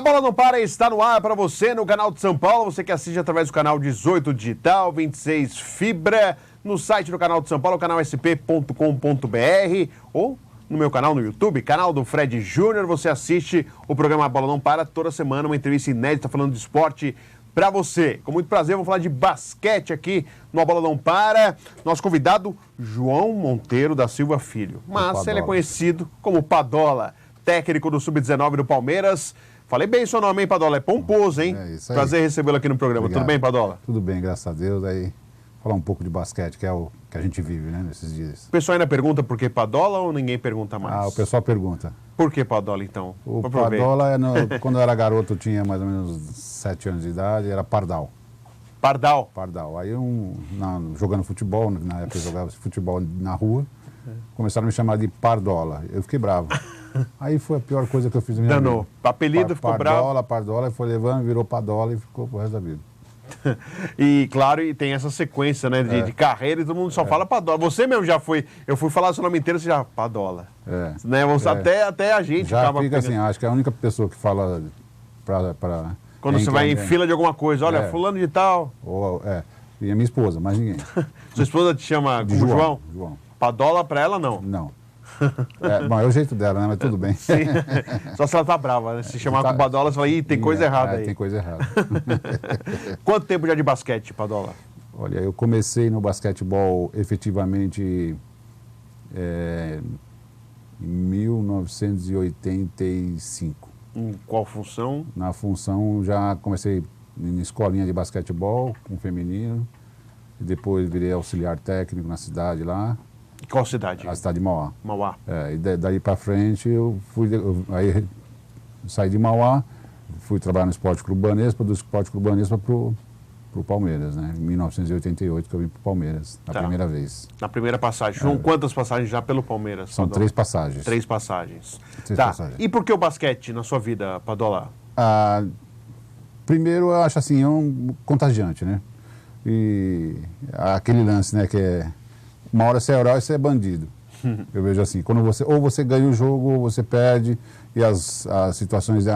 A Bola Não Para está no ar para você no canal de São Paulo, você que assiste através do canal 18 Digital, 26 Fibra, no site do canal de São Paulo, canalsp.com.br ou no meu canal no YouTube, canal do Fred Júnior, você assiste o programa A Bola Não Para toda semana, uma entrevista inédita falando de esporte para você. Com muito prazer, vamos falar de basquete aqui no A Bola Não Para. Nosso convidado, João Monteiro da Silva Filho, mas ele é conhecido como Padola, técnico do Sub-19 do Palmeiras. Falei bem seu nome, hein, Padola? É pomposo, hein? É isso aí. Prazer recebê-lo aqui no programa. Obrigado. Tudo bem, Padola? Tudo bem, graças a Deus. Aí, falar um pouco de basquete, que é o que a gente vive, né, nesses dias. O pessoal ainda pergunta por que Padola ou ninguém pergunta mais? O pessoal pergunta. Por que Padola, então? O Padola, quando eu era garoto, eu tinha mais ou menos 7 anos de idade, era Pardal. Pardal? Pardal. Aí, jogando futebol, na época eu jogava futebol na rua, começaram a me chamar de Pardola. Eu fiquei bravo. Aí foi a pior coisa que eu fiz na minha vida. Danou. Apelido ficou bravo. Pardola, foi levando, virou Padola e ficou pro resto da vida. E claro, e tem essa sequência, né, de carreira e todo mundo só fala Padola. Você mesmo já foi, eu fui falar seu nome inteiro, você já, Padola. Né? Até a gente já acaba fica assim, acho que é a única pessoa que fala pra quando você vai em fila de alguma coisa, olha, fulano de tal. E a minha esposa, mais ninguém. Sua esposa te chama como João? João. Padola pra ela, não? Não. Bom, é o jeito dela, né? Mas tudo bem. Sim. Só se ela tá brava, né? Se chamar com Padola, você fala, ih, tem coisa errada aí. Tem coisa errada. Quanto tempo já de basquete, Padola? Olha, eu comecei no basquetebol efetivamente em 1985. Em qual função? Na função, já comecei em escolinha de basquetebol com feminino. E depois virei auxiliar técnico na cidade lá. Qual cidade? A cidade de Mauá. Mauá. E daí para frente aí saí de Mauá, fui trabalhar no Esporte Clube Banespa, do Esporte Clube Banespa pro Palmeiras, né? Em 1988 que eu vim pro Palmeiras, a primeira vez. Na primeira passagem. São quantas passagens já pelo Palmeiras, São Padola? 3 passagens. 3 passagens. Passagens. E por que o basquete na sua vida, Padola? Primeiro, eu acho assim, é um contagiante, né? E aquele lance, né, que é uma hora você é herói, você é bandido. Eu vejo assim, quando ou você ganha o jogo ou você perde, e as situações,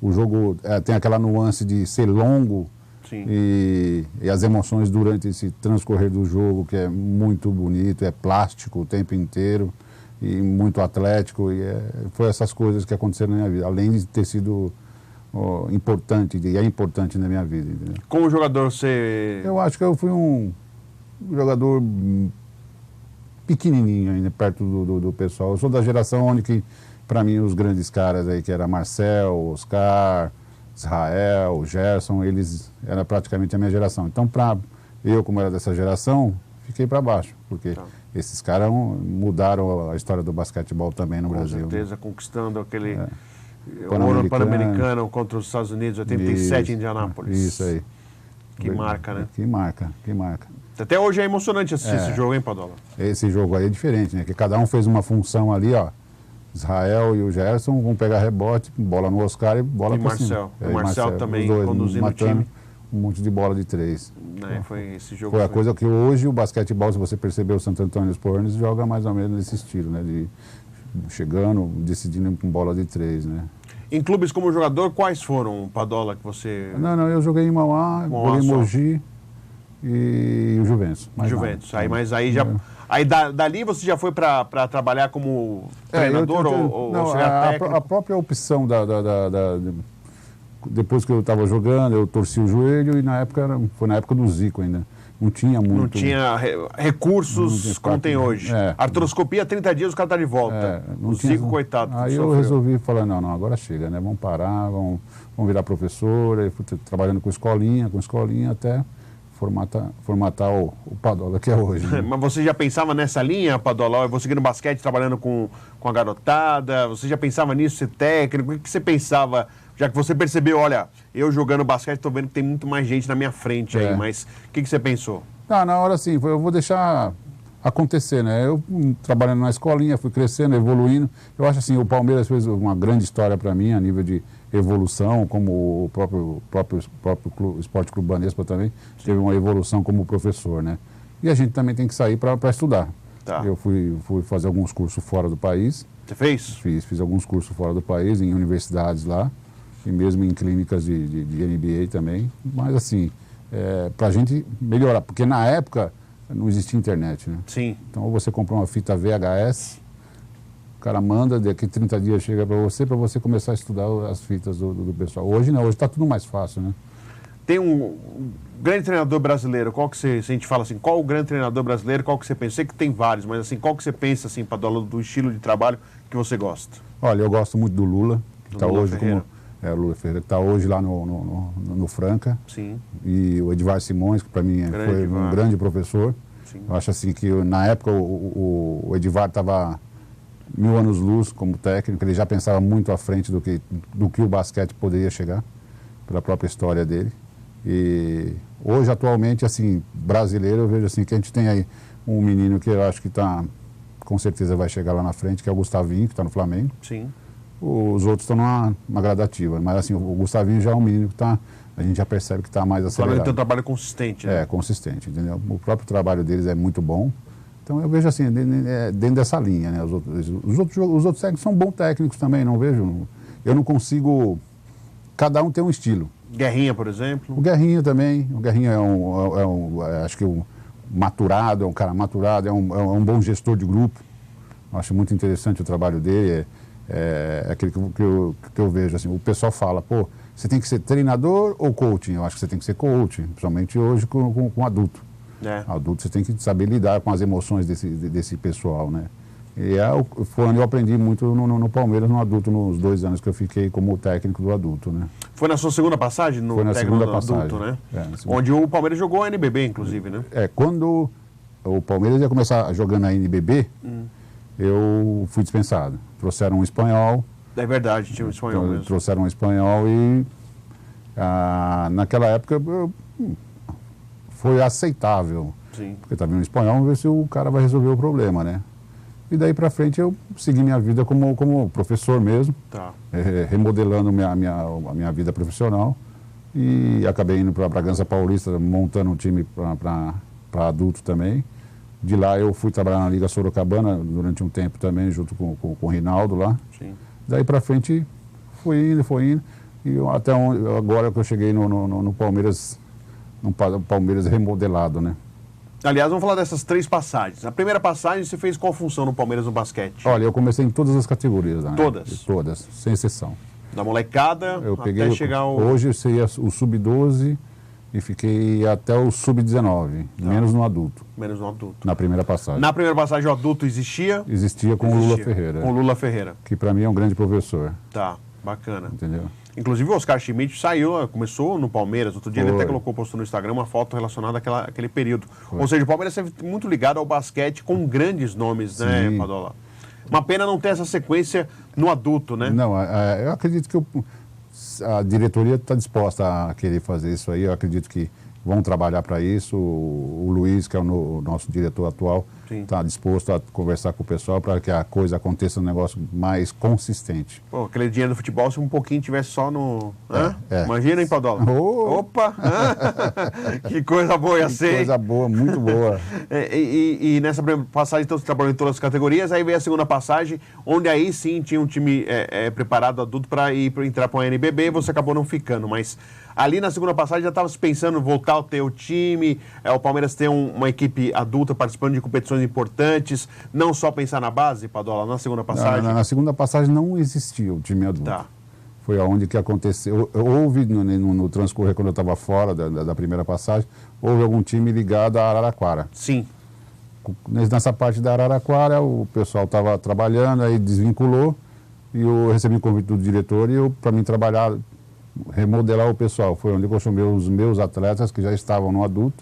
o jogo tem aquela nuance de ser longo. Sim. E as emoções durante esse transcorrer do jogo, que é muito bonito, é plástico o tempo inteiro, e muito atlético, e foi essas coisas que aconteceram na minha vida, além de ter sido importante, e é importante na minha vida. Entendeu? Como jogador você... Eu acho que eu fui um jogador pequenininho ainda, perto do pessoal. Eu sou da geração onde que, para mim, os grandes caras aí, que era Marcel, Oscar, Israel, Gerson, eles eram praticamente a minha geração. Então, eu, como era dessa geração, fiquei para baixo, porque esses caras mudaram a história do basquetebol também no Brasil. Com certeza, conquistando aquele ouro pan-americano contra os Estados Unidos, 87 em Indianápolis. Isso aí. Que marca, né? Que marca. Até hoje é emocionante assistir esse jogo, hein, Padola? Esse jogo aí é diferente, né? Que cada um fez uma função ali, ó. Israel e o Gerson vão pegar rebote, bola no Oscar e bola para cima. O Marcel também conduzindo o time. Um monte de bola de 3. Esse jogo foi a coisa que hoje o basquetebol, se você perceber, o Santo Antônio Spurs Hornets joga mais ou menos nesse estilo, né? De chegando, decidindo com bola de 3, né? Em clubes como jogador, quais foram, Padola, que você... Não, eu joguei em Mauá, joguei em Mogi e o Juventus. Juventus, mas aí já... Aí dali você já foi para trabalhar como treinador ou auxiliar técnico? A própria opção depois que eu estava jogando, eu torci o joelho e foi na época do Zico ainda. Não tinha muito... Não tinha recursos como tem hoje. Artroscopia, 30 dias, o cara está de volta. O Zico, coitado. Aí eu resolvi falar, não, agora chega, né? Vamos parar, vamos virar professor. Aí fui trabalhando com escolinha até formatar o Padola que é hoje. Né? Mas você já pensava nessa linha, Padola? Você aqui no basquete, trabalhando com a garotada, você já pensava nisso, ser técnico? O que você pensava, já que você percebeu, olha, eu jogando basquete, estou vendo que tem muito mais gente na minha frente aí, mas o que você pensou? Na hora assim, eu vou deixar acontecer, né? Eu trabalhando na escolinha, fui crescendo, evoluindo. Eu acho assim, o Palmeiras fez uma grande história para mim, a nível de evolução, como o próprio Esporte Clube Banespa também teve uma evolução como professor, né? E a gente também tem que sair para estudar. Eu fui fazer alguns cursos fora do país. Você fez? Fiz alguns cursos fora do país, em universidades lá. e mesmo em clínicas de MBA também. Mas assim, para a gente melhorar, porque na época não existia internet, né? Sim. Então ou você comprou uma fita VHS, o cara manda, daqui 30 dias chega para você começar a estudar as fitas do pessoal. Hoje não, hoje está tudo mais fácil, né? Tem um grande treinador brasileiro, qual que você, se a gente fala assim, qual o grande treinador brasileiro, qual que você pensa? Sei que tem vários, mas assim, qual que você pensa, assim, Padola, do estilo de trabalho que você gosta? Olha, eu gosto muito do Lula, que está hoje Ferreira. o Lula Ferreira, que está hoje lá no Franca. Sim. E o Edvar Simões, que para mim foi um grande professor. Sim. Eu acho assim que na época o Edvar estava 1000 anos-luz como técnico, ele já pensava muito à frente do que o basquete poderia chegar, pela própria história dele. E hoje, atualmente, assim, brasileiro, eu vejo assim que a gente tem aí um menino que eu acho que com certeza vai chegar lá na frente, que é o Gustavinho, que está no Flamengo. Sim. Os outros estão numa gradativa, mas assim, o Gustavinho já é um menino que a gente já percebe que está mais acelerado. O Flamengo tem um trabalho consistente, né? Consistente, entendeu? O próprio trabalho deles é muito bom. Então eu vejo assim, dentro dessa linha, né? Os outros técnicos são bons técnicos também, não vejo. Eu não consigo. Cada um tem um estilo. Guerrinha, por exemplo. O Guerrinha também. O Guerrinha acho que maturado, é um cara maturado, é um bom gestor de grupo. Acho muito interessante o trabalho dele. É aquele que eu vejo, assim, o pessoal fala, pô, você tem que ser treinador ou coaching? Eu acho que você tem que ser coaching, principalmente hoje com adulto. Adulto, você tem que saber lidar com as emoções desse pessoal, né? E foi onde eu aprendi muito no Palmeiras, no adulto, nos 2 anos que eu fiquei como técnico do adulto, né? Foi na sua segunda passagem no técnico do adulto, né? Onde o Palmeiras jogou a NBB, inclusive, né? Quando o Palmeiras ia começar jogando a NBB, eu fui dispensado. Trouxeram um espanhol. É verdade, tinha um espanhol mesmo. Trouxeram um espanhol e naquela época foi aceitável. Sim. Porque estava vindo um espanhol, vamos ver se o cara vai resolver o problema, né? E daí para frente eu segui minha vida como professor mesmo, remodelando a minha vida profissional e acabei indo para Bragança Paulista, montando um time para adulto também. De lá eu fui trabalhar na Liga Sorocabana durante um tempo também, junto com o Rinaldo lá. Sim. Daí para frente foi indo, e até agora que eu cheguei no Palmeiras, no Palmeiras remodelado, né? Aliás, vamos falar dessas 3 passagens. A primeira passagem, você fez qual função no Palmeiras no basquete? Olha, eu comecei em todas as categorias, né? Todas? Todas, sem exceção. Da molecada até chegar ao... Hoje eu seria o sub-12 e fiquei até o sub-19, menos no adulto. Menos no adulto. Na primeira passagem. Na primeira passagem o adulto existia? Existia com o Lula Ferreira. Com o Lula Ferreira. Que para mim é um grande professor. Tá, bacana. Entendeu? Inclusive o Oscar Schmidt começou no Palmeiras. Outro dia ele até postou no Instagram uma foto relacionada àquele período. Ou seja, o Palmeiras esteve muito ligado ao basquete com grandes nomes, né, Padola? Uma pena não ter essa sequência no adulto, né? Não, eu acredito que a diretoria está disposta a querer fazer isso aí. Eu acredito que vão trabalhar para isso. O Luiz, que é o nosso diretor atual, está disposto a conversar com o pessoal para que a coisa aconteça um negócio mais consistente. Pô, aquele dinheiro do futebol, se um pouquinho tivesse só no... Imagina, hein, Padola? Opa! Que coisa boa ia ser. Que coisa boa, muito boa. E nessa primeira passagem, então, você trabalhou em todas as categorias, aí veio a segunda passagem, onde aí sim tinha um time preparado adulto para entrar para o NBB, e você acabou não ficando, mas... Ali na segunda passagem já estava pensando em voltar a ter o time, o Palmeiras ter uma equipe adulta participando de competições importantes, não só pensar na base, Padola, na segunda passagem? Na segunda passagem não existia o time adulto. Tá. Foi aonde que aconteceu. Houve no transcorrer, quando eu estava fora da primeira passagem, houve algum time ligado a Araraquara. Sim. Nessa parte da Araraquara, o pessoal estava trabalhando, aí desvinculou, e eu recebi o convite do diretor e para mim trabalhar, remodelar o pessoal. Foi onde eu chamei os meus atletas que já estavam no adulto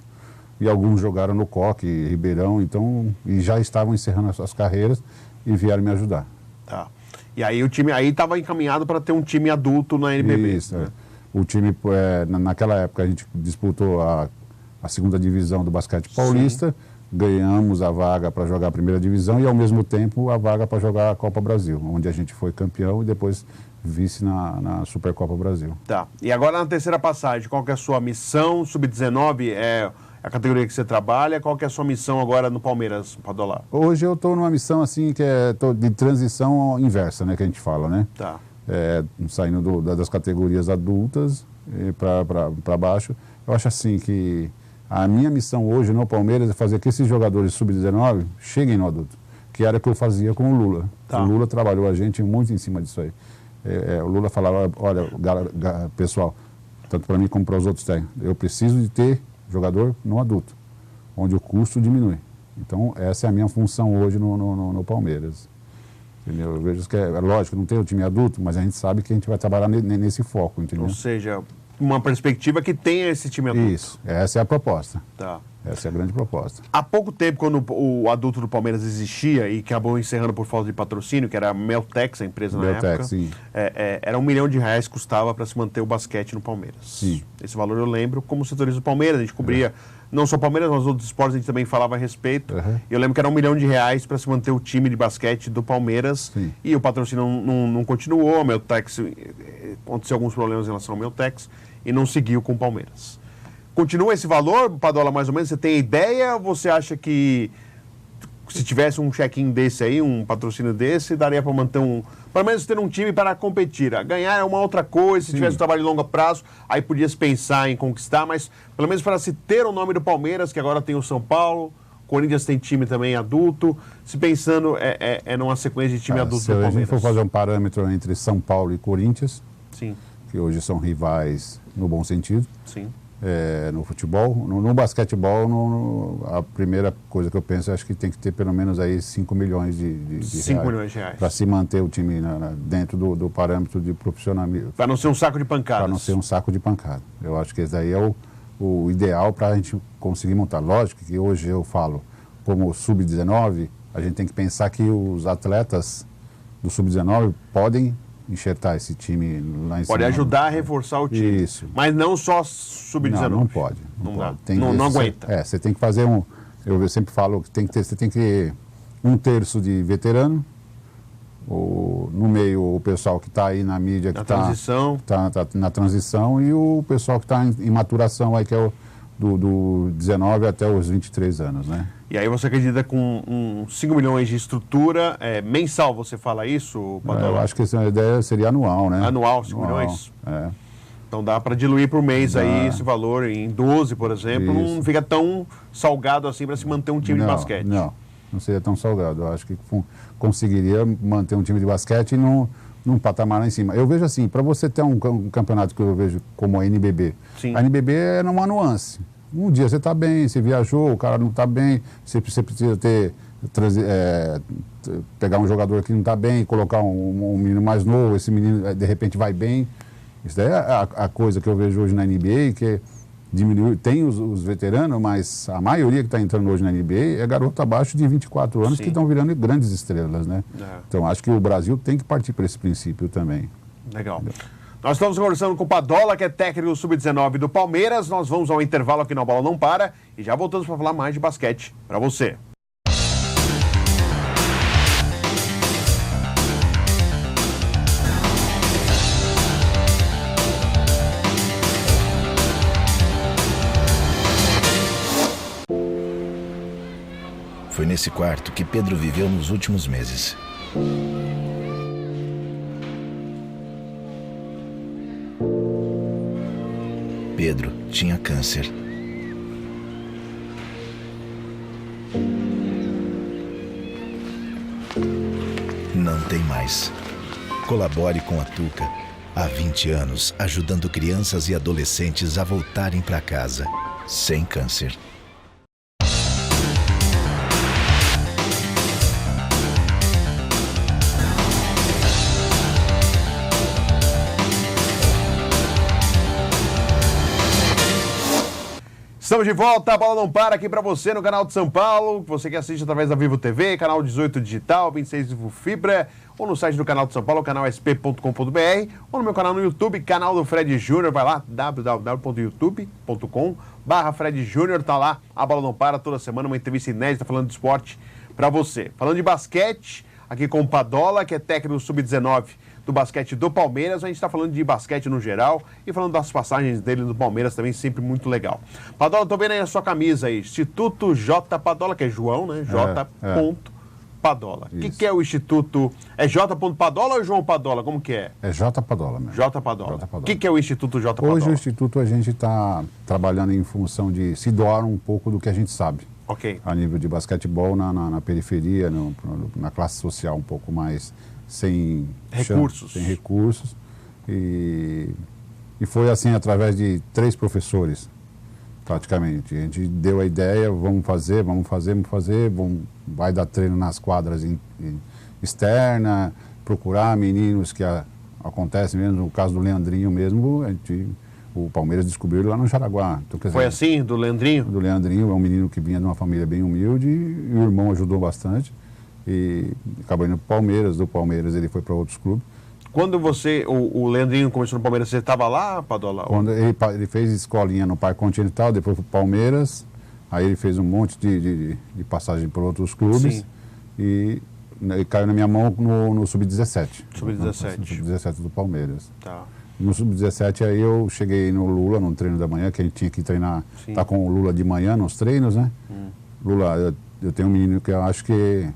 e alguns jogaram no Coque, Ribeirão, então, e já estavam encerrando as suas carreiras e vieram me ajudar. Tá. E aí o time aí estava encaminhado para ter um time adulto na NBB. Isso, né? O time, naquela época a gente disputou a segunda divisão do basquete paulista, ganhamos a vaga para jogar a primeira divisão e ao mesmo tempo a vaga para jogar a Copa Brasil, onde a gente foi campeão e depois vice na Supercopa Brasil. Tá. E agora na terceira passagem, qual que é a sua missão? Sub-19 é a categoria que você trabalha. Qual que é a sua missão agora no Palmeiras, Padola? Hoje eu estou numa missão assim que tô de transição inversa, né, que a gente fala, né? Tá. saindo das categorias adultas para baixo. Eu acho assim que a minha missão hoje no Palmeiras é fazer que esses jogadores sub-19 cheguem no adulto, que era o que eu fazia com o Lula. Tá. O Lula trabalhou a gente muito em cima disso aí. O Lula falava, olha, pessoal, tanto para mim como para os outros técnicos, eu preciso de ter jogador no adulto, onde o custo diminui. Então, essa é a minha função hoje no Palmeiras. Entendeu? Eu vejo que é lógico, não tem o time adulto, mas a gente sabe que a gente vai trabalhar nesse foco, entendeu? Ou seja, uma perspectiva que tenha esse time adulto. Isso, essa é a proposta. Tá. Essa é a grande proposta. Há pouco tempo, quando o adulto do Palmeiras existia e acabou encerrando por falta de patrocínio, que era a Meltex, a empresa na época, sim. Era R$1 milhão que custava para se manter o basquete no Palmeiras. Sim. Esse valor eu lembro como setorista do Palmeiras, a gente cobria não só o Palmeiras, mas outros esportes, a gente também falava a respeito. E eu lembro que era R$1 milhão para se manter o time de basquete do Palmeiras. Sim. E o patrocínio não continuou, a Meltex, aconteceu alguns problemas em relação ao Meltex e não seguiu com o Palmeiras. Continua esse valor, Padola, mais ou menos? Você tem ideia ou você acha que se tivesse um check-in desse aí, um patrocínio desse, daria para manter pelo menos ter um time para competir? Ganhar é uma outra coisa, se tivesse um trabalho de longo prazo, aí podia se pensar em conquistar, mas pelo menos para se ter o nome do Palmeiras, que agora tem o São Paulo, Corinthians tem time também adulto, se pensando numa sequência de time adulto do Palmeiras. Se a gente for fazer um parâmetro entre São Paulo e Corinthians, sim, que hoje são rivais no bom sentido, sim. No futebol, no basquetebol, a primeira coisa que eu penso, acho que tem que ter pelo menos aí 5 milhões de 5 milhões de reais. Para se manter o time dentro do parâmetro de profissionalismo. Para não ser um saco de pancadas. Para não ser um saco de pancada. Eu acho que esse daí é o ideal para a gente conseguir montar. Lógico que hoje eu falo, como sub-19, a gente tem que pensar que os atletas do sub-19 podem enxertar esse time lá em cima. Pode ajudar a reforçar o time. Isso. Mas não só sub-19. Não pode. Não aguenta. Você tem que fazer eu sempre falo que você tem que ter 1/3 de veterano, no meio o pessoal que está aí na mídia, que está na transição, e o pessoal que está em maturação, aí, que é do 19 até os 23 anos, né? E aí você acredita com 5 milhões de estrutura, mensal você fala isso, Padola? Eu acho que essa ideia seria anual, né? Anual, 5 milhões? É. Então dá para diluir por mês aí esse valor em 12, por exemplo, isso. Não fica tão salgado assim para se manter um time de basquete. Não seria tão salgado. Eu acho que conseguiria manter um time de basquete num patamar lá em cima. Eu vejo assim, para você ter um campeonato que eu vejo como a NBB, sim, a NBB é numa nuance. Um dia você está bem, você viajou, o cara não está bem, você precisa pegar um jogador que não está bem, colocar um menino mais novo, esse menino de repente vai bem. Isso daí é a coisa que eu vejo hoje na NBA, que diminuiu, tem os veteranos, mas a maioria que está entrando hoje na NBA é garoto abaixo de 24 anos, sim, que estão virando grandes estrelas, né? Então acho que o Brasil tem que partir para esse princípio também. Legal. Nós estamos conversando com o Padola, que é técnico sub-19 do Palmeiras. Nós vamos ao intervalo aqui no A Bola Não Para e já voltamos para falar mais de basquete para você. Foi nesse quarto que Pedro viveu nos últimos meses. Pedro tinha câncer. Não tem mais. Colabore com a Tuca. Há 20 anos, ajudando crianças e adolescentes a voltarem para casa sem câncer. Estamos de volta, a Bola Não Para aqui para você no canal de São Paulo, você que assiste através da Vivo TV, canal 18 digital, 26 Vivo Fibra, ou no site do canal de São Paulo, canalsp.com.br, ou no meu canal no YouTube, canal do Fred Júnior, vai lá, www.youtube.com/Fred Júnior, tá lá, a Bola Não Para, toda semana, uma entrevista inédita falando de esporte para você. Falando de basquete, aqui com o Padola, que é técnico sub-19 do basquete do Palmeiras, a gente está falando de basquete no geral e falando das passagens dele no Palmeiras também, sempre muito legal. Padola, tô vendo aí a sua camisa aí, Instituto J Padola, que é João, né? J. Padola. O Isso. que é o Instituto? É J. Padola ou João Padola? Como que é? É J. Padola mesmo. J. Padola. J. Padola. O que é o Instituto J. Padola? Hoje o Instituto a gente está trabalhando em função de se doar um pouco do que a gente sabe. Ok. A nível de basquetebol na periferia, na classe social um pouco mais sem Recursos. sem recursos. E foi assim através de 3 professores, praticamente. A gente deu a ideia, vamos fazer, vai dar treino nas quadras externas, procurar meninos que acontece mesmo, no caso do Leandrinho mesmo, o Palmeiras descobriu ele lá no Jaraguá. Então, quer Foi dizer, assim, do Leandrinho? do Leandrinho, é um menino que vinha de uma família bem humilde e o irmão ajudou bastante. E acabou indo para o Palmeiras, do Palmeiras ele foi para outros clubes. Quando o Leandrinho começou no Palmeiras, você estava lá, Padola? Quando ele fez escolinha no Parque Continental, depois foi para o Palmeiras, aí ele fez um monte de passagem por outros clubes. Sim. E caiu na minha mão no Sub-17. Sub-17. No Sub-17 do Palmeiras. Tá. No Sub-17 aí eu cheguei no Lula, no treino da manhã, que a gente tinha que treinar, Sim. tá com o Lula de manhã nos treinos, né? Lula, eu tenho um menino que eu acho que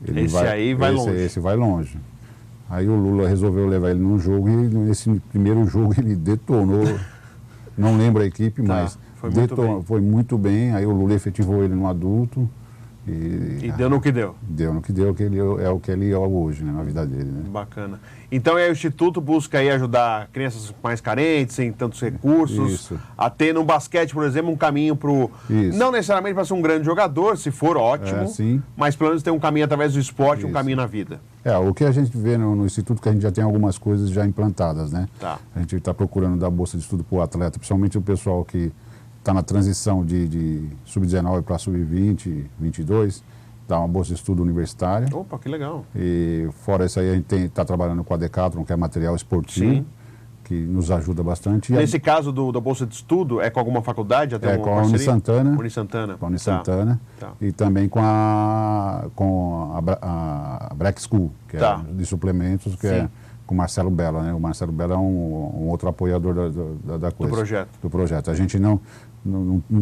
esse vai longe. Aí o Lula resolveu levar ele num jogo e nesse primeiro jogo ele detonou, não lembro a equipe, mas foi muito bem. Aí o Lula efetivou ele no adulto. E deu no que deu. Deu no que deu, que ele é o que ele é hoje, né, na vida dele. Né? Bacana. Então o Instituto busca aí ajudar crianças mais carentes, sem tantos recursos, Isso. a ter no basquete, por exemplo, um caminho para o... Não necessariamente para ser um grande jogador, se for ótimo, sim. mas pelo menos ter um caminho através do esporte, um Isso. caminho na vida. O que a gente vê no Instituto, que a gente já tem algumas coisas já implantadas, né? Tá. A gente está procurando dar bolsa de estudo para o atleta, principalmente o pessoal que está na transição de sub-19 para sub-20, 22, dá uma bolsa de estudo universitária. Opa, que legal. E fora isso aí, a gente está trabalhando com a Decathlon, que é material esportivo, Sim. que nos ajuda bastante. Nesse caso da bolsa de estudo, é com alguma faculdade? É com a Unisantana. Unisantana. Com a Unisantana. Tá. E também com a Black School, que é de suplementos, que é com o Marcelo Bella, né? O Marcelo Bella é um outro apoiador da coisa. Do projeto. A gente não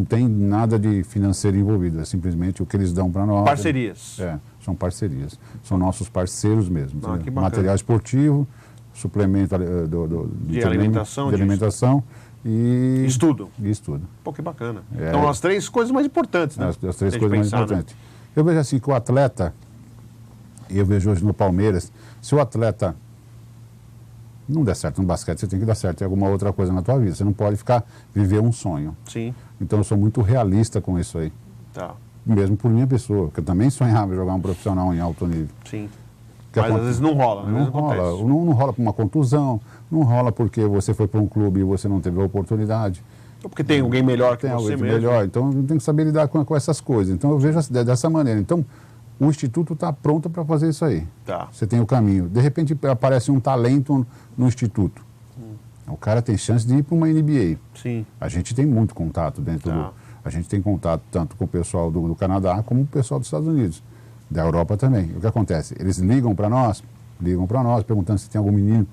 tem nada de financeiro envolvido, é simplesmente o que eles dão para nós. Parcerias. São parcerias. São nossos parceiros mesmo. Que material esportivo, suplemento de alimentação. E estudo. Pô, que bacana. Então, as 3 coisas mais importantes, né? As 3 coisas mais importantes. Né? Eu vejo assim que o atleta, e eu vejo hoje no Palmeiras, se o atleta não der certo no basquete, você tem que dar certo em alguma outra coisa na tua vida. Você não pode viver um sonho. Sim. Então eu sou muito realista com isso aí. Tá. Mesmo por minha pessoa, porque eu também sonhava jogar um profissional em alto nível. Sim. Mas às vezes não rola, né? Não rola por uma contusão, não rola porque você foi para um clube e você não teve a oportunidade. Ou porque tem alguém melhor que você mesmo. Melhor, então tem que saber lidar com essas coisas. Então eu vejo dessa maneira. Então o Instituto está pronto para fazer isso aí. Tá. Você tem o caminho. De repente aparece um talento no Instituto. O cara tem chance de ir para uma NBA. Sim. A gente tem muito contato dentro A gente tem contato tanto com o pessoal do Canadá como o pessoal dos Estados Unidos. Da Europa também. O que acontece? Eles ligam para nós, perguntando se tem algum menino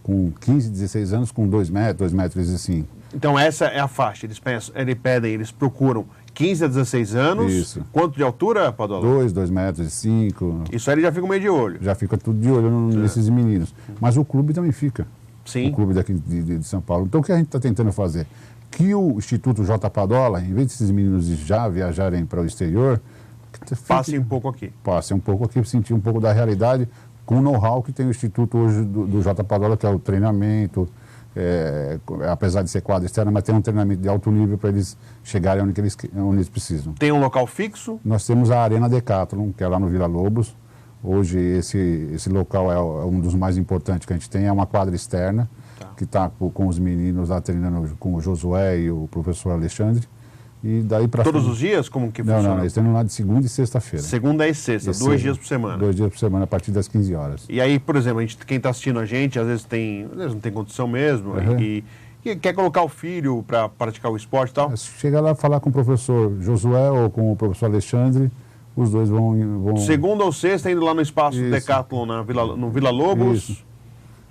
com 15, 16 anos com 2 metros e 5. Então essa é a faixa. Eles procuram 15 a 16 anos. Isso. Quanto de altura, Padola? 2 metros e 5. Isso aí ele já fica meio de olho. Já fica tudo de olho nesses meninos. Mas o clube também fica. Sim. O clube daqui de São Paulo. Então o que a gente está tentando fazer? Que o Instituto J. Padola, em vez desses meninos já viajarem para o exterior, passe um pouco aqui. Passe um pouco aqui, sentir um pouco da realidade com o know-how que tem o Instituto hoje do J. Padola, que é o treinamento, apesar de ser quadra externa, mas tem um treinamento de alto nível para eles chegarem onde eles precisam. Tem um local fixo? Nós temos a Arena Decathlon, que é lá no Vila Lobos. Hoje esse local é um dos mais importantes que a gente tem, é uma quadra externa, que está com os meninos lá treinando com o Josué e o professor Alexandre. E daí para todos os dias? Como que funciona? Não, eles treinam lá de segunda e sexta-feira. Segunda e sexta, 2 dias por semana. 2 dias por semana, a partir das 15 horas. E aí, por exemplo, quem está assistindo a gente, às vezes não tem condição mesmo, e quer colocar o filho para praticar o esporte e tal? Chega lá falar com o professor Josué ou com o professor Alexandre, os dois vão... Segunda ou sexta, indo lá no espaço Decathlon, no Vila Lobos. Isso.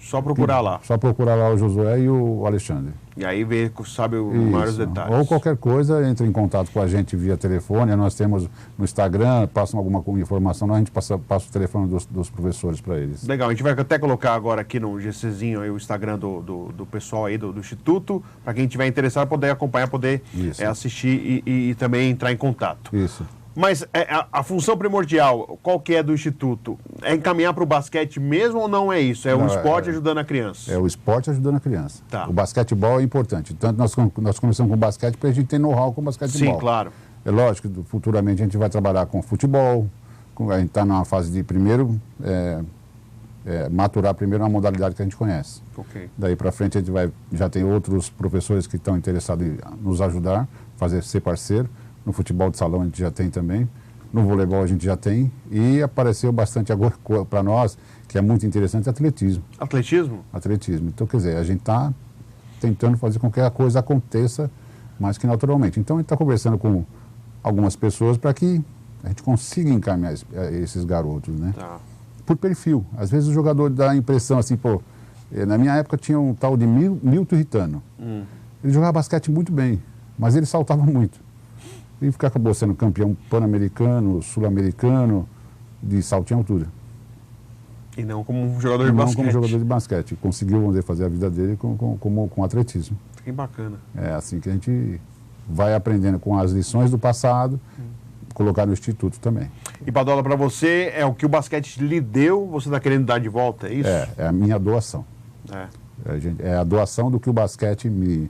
Só procurar lá. Só procurar lá o Josué e o Alexandre. E aí sabe os maiores detalhes. Ou qualquer coisa, entre em contato com a gente via telefone. Nós temos no Instagram, passam alguma informação, a gente passa o telefone dos professores para eles. Legal, a gente vai até colocar agora aqui no GCzinho aí o Instagram do pessoal aí do Instituto, para quem estiver interessado poder acompanhar, poder assistir e também entrar em contato. Isso. Mas a função primordial, qual que é do Instituto? É encaminhar para o basquete mesmo ou não é isso? É o esporte ajudando a criança? É o esporte ajudando a criança. Tá. O basquetebol é importante. Tanto nós começamos com o basquete porque a gente tem know-how com o basquetebol. Sim, claro. É lógico que futuramente a gente vai trabalhar com futebol. A gente está numa fase de primeiro maturar primeiro uma modalidade que a gente conhece. Okay. Daí para frente a gente já tem outros professores que estão interessados em nos ajudar, ser parceiro. No futebol de salão a gente já tem também, no voleibol a gente já tem, e apareceu bastante agora para nós, que é muito interessante, atletismo. Atletismo? Atletismo. Então, quer dizer, a gente está tentando fazer com que a coisa aconteça mais que naturalmente. Então, a gente está conversando com algumas pessoas para que a gente consiga encaminhar esses garotos, né? Tá. Por perfil. Às vezes o jogador dá a impressão assim, pô, na minha época tinha um tal de Milton Ritano. Ele jogava basquete muito bem, mas ele saltava muito. E acabou sendo campeão pan-americano, sul-americano, de salto em altura. E não como um jogador de basquete. Não como jogador de basquete. Conseguiu, vamos dizer, fazer a vida dele com atletismo. Que bacana. É assim que a gente vai aprendendo com as lições do passado, colocar no Instituto também. E, Padola, para você, é o que o basquete lhe deu, você está querendo dar de volta, é isso? É a minha doação. É a doação do que o basquete me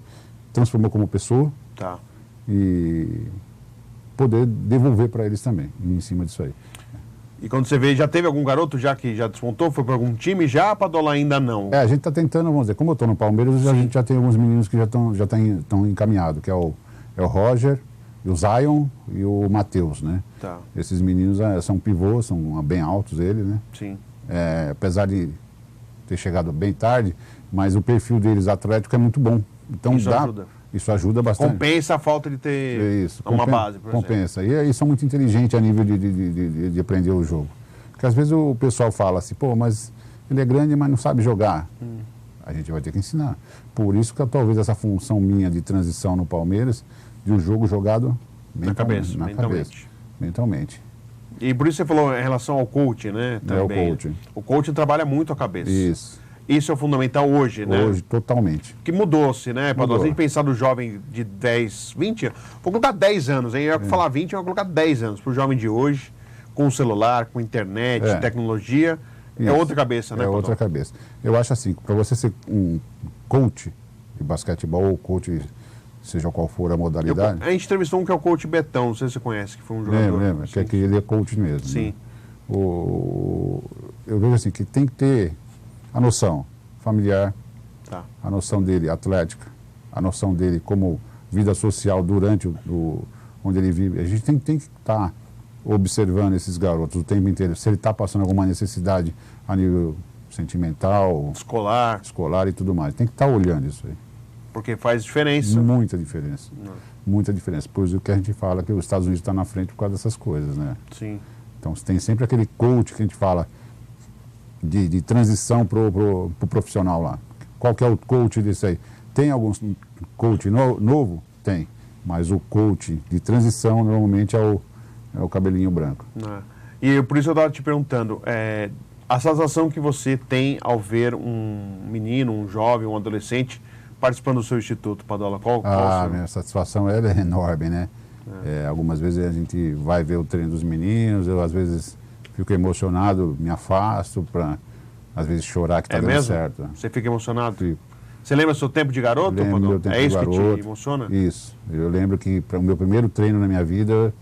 transformou como pessoa. Tá. E poder devolver para eles também, em cima disso aí. E quando você vê, já teve algum garoto já que já despontou? Foi para algum time já, Padola, ainda não? A gente está tentando, vamos dizer, como eu estou no Palmeiras, a gente já tem alguns meninos que já estão encaminhados, que é o Roger, o Zion e o Matheus, né? Tá. Esses meninos são pivôs, são bem altos eles, né? Sim. Apesar de ter chegado bem tarde, mas o perfil deles atlético é muito bom. Então Isso ajuda bastante. Compensa a falta de ter uma base, por exemplo. Compensa. E eles são muito inteligentes a nível de aprender o jogo. Porque às vezes o pessoal fala assim, pô, mas ele é grande, mas não sabe jogar. A gente vai ter que ensinar. Por isso que talvez essa função minha de transição no Palmeiras, de um jogo jogado na cabeça. Mentalmente. E por isso você falou em relação ao coach, né? Também. O coaching. O coaching trabalha muito a cabeça. Isso é o fundamental hoje, né? Hoje, totalmente. Que mudou-se, né, Padrão? Se a gente pensar no jovem de 10, 20, vou colocar 10 anos, hein? Eu ia falar 20, eu vou colocar 10 anos. Para o jovem de hoje, com celular, com internet, tecnologia, é outra cabeça, né, Padrão? É outra cabeça. Eu acho assim, para você ser um coach de basquetebol ou coach, seja qual for a modalidade... A gente entrevistou um que é o coach Betão, não sei se você conhece, que foi um jogador. Lembra, que ele é coach mesmo. Sim. Né? Eu vejo assim, que tem que ter a noção familiar, a noção dele atlética, a noção dele como vida social durante onde ele vive. A gente tem que estar observando esses garotos o tempo inteiro. Se ele está passando alguma necessidade a nível sentimental, escolar e tudo mais. Tem que estar olhando isso aí. Porque faz diferença. Muita diferença. Muita diferença. Por isso que a gente fala que os Estados Unidos estão na frente por causa dessas coisas, né? Sim. Então tem sempre aquele coach que a gente fala de transição pro profissional lá. Qual que é o coach disso aí? Tem alguns coach novo? Tem. Mas o coach de transição normalmente é o cabelinho branco. E por isso eu estava te perguntando, a sensação que você tem ao ver um menino, um jovem, um adolescente participando do seu instituto, Padola? Qual minha satisfação é enorme, né? Algumas vezes a gente vai ver o treino dos meninos, eu às vezes fico emocionado, me afasto para, às vezes, chorar que está dando certo. Você fica emocionado? Fico. Você lembra do seu tempo de garoto? Lembro meu tempo de garoto. Que te emociona? Isso. Eu lembro que para o meu primeiro treino na minha vida,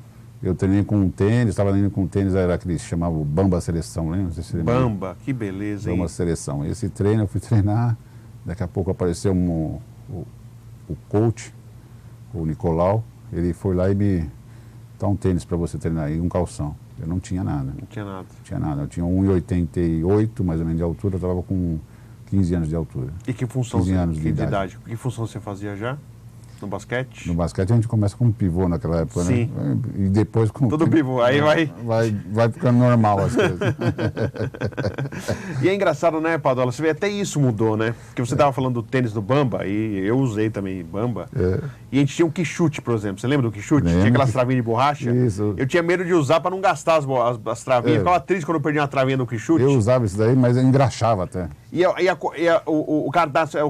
eu treinei com um tênis, estava indo com um tênis, era aquele que se chamava Bamba Seleção, lembra? Não sei se lembra. Bamba, que beleza, hein? Bamba Seleção. Esse treino eu fui treinar, daqui a pouco apareceu o coach, o Nicolau, ele foi lá e me dá um tênis para você treinar e um calção. Eu não tinha nada. Não tinha nada. Não tinha nada. Eu tinha 1,88 mais ou menos de altura, eu estava com 15 anos de altura. E que função 15 anos de idade? Que função você fazia já? no basquete? No basquete a gente começa como pivô naquela época, Sim. né? E depois com... Tudo pivô, aí vai ficando normal as coisas. E é engraçado, né, Padola? Você vê, até isso mudou, né? Porque você estava falando do tênis do Bamba, e eu usei também Bamba. E a gente tinha um quichute, por exemplo. Você lembra do quichute? Tinha aquelas travinhas de borracha. Isso. Eu tinha medo de usar para não gastar as travinhas. Ficava triste quando eu perdia uma travinha do quichute. Eu usava isso daí, mas eu engraxava até. O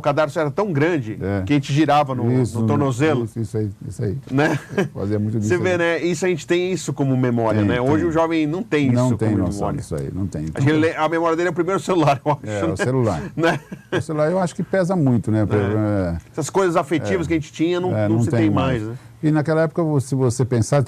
cadarço era tão grande que a gente girava no tornozelo. Isso aí. Né? Fazia muito disso. Você vê, né? Isso a gente tem isso como memória, né? Hoje o jovem não tem isso não tem como noção memória. disso aí, não tem. Então, Acho que a memória dele é o primeiro celular, eu acho. o celular. Né? O celular eu acho que pesa muito, né? Essas coisas afetivas que a gente tinha não se tem mais, né? E naquela época, se você pensar,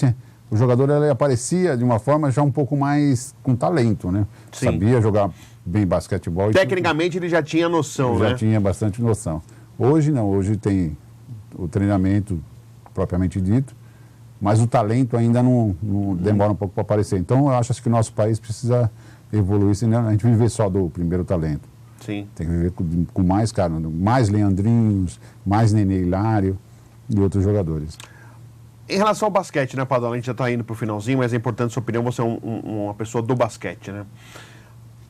o jogador ele aparecia de uma forma já um pouco mais com talento, né? Sim. Sabia jogar bem basquetebol. Tecnicamente ele já tinha noção, né? Já tinha bastante noção. Hoje não, hoje tem o treinamento propriamente dito, mas o talento ainda não demora um pouco para aparecer. Então eu acho que o nosso país precisa evoluir, senão a gente viver só do primeiro talento. Sim. Tem que viver com mais cara, mais Leandrinhos, mais Nenê Hilário e outros jogadores. Em relação ao basquete, né, Padola? A gente já está indo para o finalzinho, mas é importante a sua opinião, você é uma pessoa do basquete, né?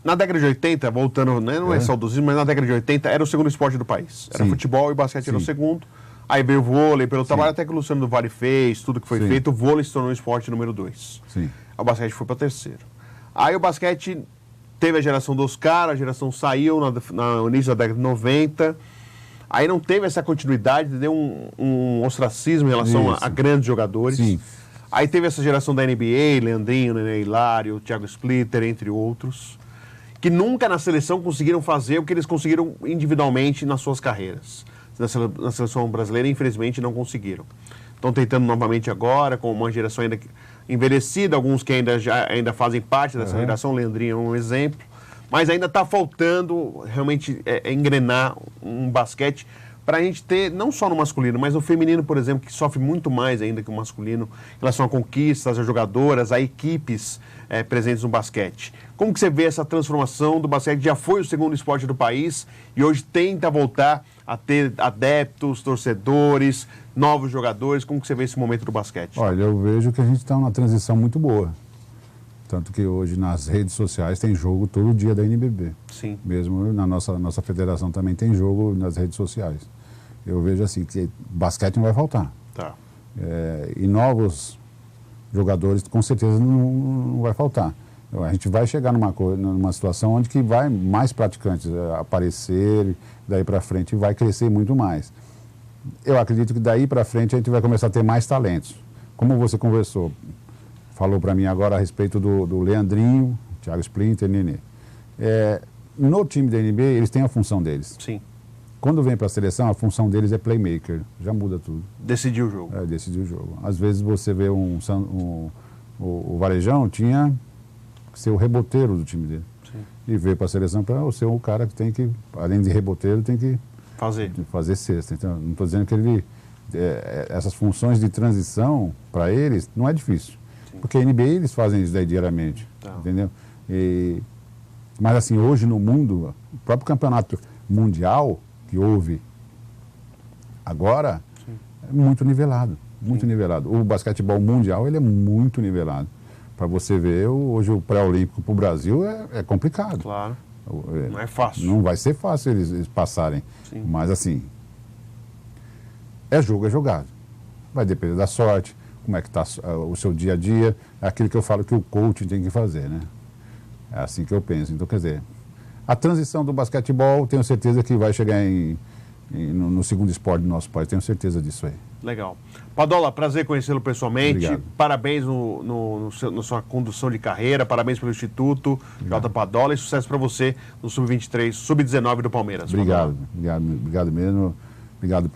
Na década de 80, voltando, né, não é saudosismo, mas na década de 80 era o segundo esporte do país. Era futebol e basquete era o segundo. Aí veio o vôlei, pelo trabalho até que o Luciano do Vale fez, tudo que foi feito, o vôlei se tornou o esporte número 2. O basquete foi para terceiro. Aí o basquete teve a geração dos caras, a geração saiu no início da década de 90. Aí não teve essa continuidade, deu um ostracismo em relação a grandes jogadores. Sim. Aí teve essa geração da NBA, Leandrinho, Nenê Hilário, Thiago Splitter, entre outros, que nunca na seleção conseguiram fazer o que eles conseguiram individualmente nas suas carreiras. Na seleção brasileira, infelizmente, não conseguiram. Estão tentando novamente agora, com uma geração ainda envelhecida, alguns que ainda fazem parte dessa geração, Leandrinho é um exemplo. Mas ainda está faltando realmente engrenar um basquete para a gente ter, não só no masculino, mas no feminino, por exemplo, que sofre muito mais ainda que o masculino em relação a conquistas, a jogadoras, a equipes presentes no basquete. Como que você vê essa transformação do basquete? Já foi o segundo esporte do país e hoje tenta voltar a ter adeptos, torcedores, novos jogadores. Como que você vê esse momento do basquete? Olha, eu vejo que a gente está numa transição muito boa. Tanto que hoje nas redes sociais tem jogo todo dia da NBB. Sim. Mesmo na nossa federação também tem jogo nas redes sociais. Eu vejo assim que basquete não vai faltar. Tá. E novos jogadores com certeza não vai faltar. A gente vai chegar numa situação onde que vai mais praticantes aparecer, daí para frente vai crescer muito mais. Eu acredito que daí para frente a gente vai começar a ter mais talentos. Como você falou para mim agora a respeito do Leandrinho, Thiago Splitter, Nenê. No time da NBA, eles têm a função deles. Sim. Quando vem para a seleção, a função deles é playmaker. Já muda tudo. Decidir o jogo. Decidir o jogo. Às vezes você vê o Varejão tinha que ser o reboteiro do time dele. Sim. E veio para a seleção para ser o cara que tem que, além de reboteiro, tem que fazer cesta. Então, não estou dizendo que essas funções de transição, para eles, não é difícil. Porque a NBA eles fazem isso daí diariamente, entendeu? Mas assim, hoje no mundo, o próprio campeonato mundial que houve agora é muito nivelado, muito nivelado. O basquetebol mundial ele é muito nivelado. Para você ver, hoje o pré-olímpico para o Brasil é complicado. Claro, não é fácil. Não vai ser fácil eles passarem, mas assim, é jogado. Vai depender da sorte. Como é que está o seu dia a dia, é aquilo que eu falo que o coach tem que fazer, né? É assim que eu penso. Então, quer dizer, a transição do basquetebol, tenho certeza que vai chegar no segundo esporte do nosso país, tenho certeza disso aí. Legal. Padola, prazer conhecê-lo pessoalmente. Obrigado. Parabéns na sua condução de carreira, parabéns pelo Instituto J. Padola e sucesso para você no Sub-23, Sub-19 do Palmeiras. Obrigado mesmo. Obrigado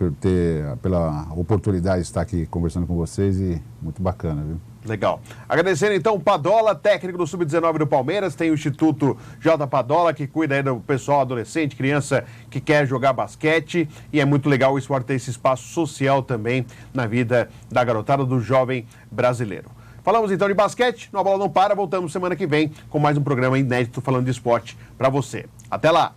pela oportunidade de estar aqui conversando com vocês e muito bacana, viu? Legal. Agradecendo então o Padola, técnico do Sub-19 do Palmeiras, tem o Instituto J. Padola, que cuida aí do pessoal adolescente, criança que quer jogar basquete, e é muito legal o esporte ter esse espaço social também na vida da garotada, do jovem brasileiro. Falamos então de basquete, no A Bola Não Para, voltamos semana que vem com mais um programa inédito falando de esporte para você. Até lá!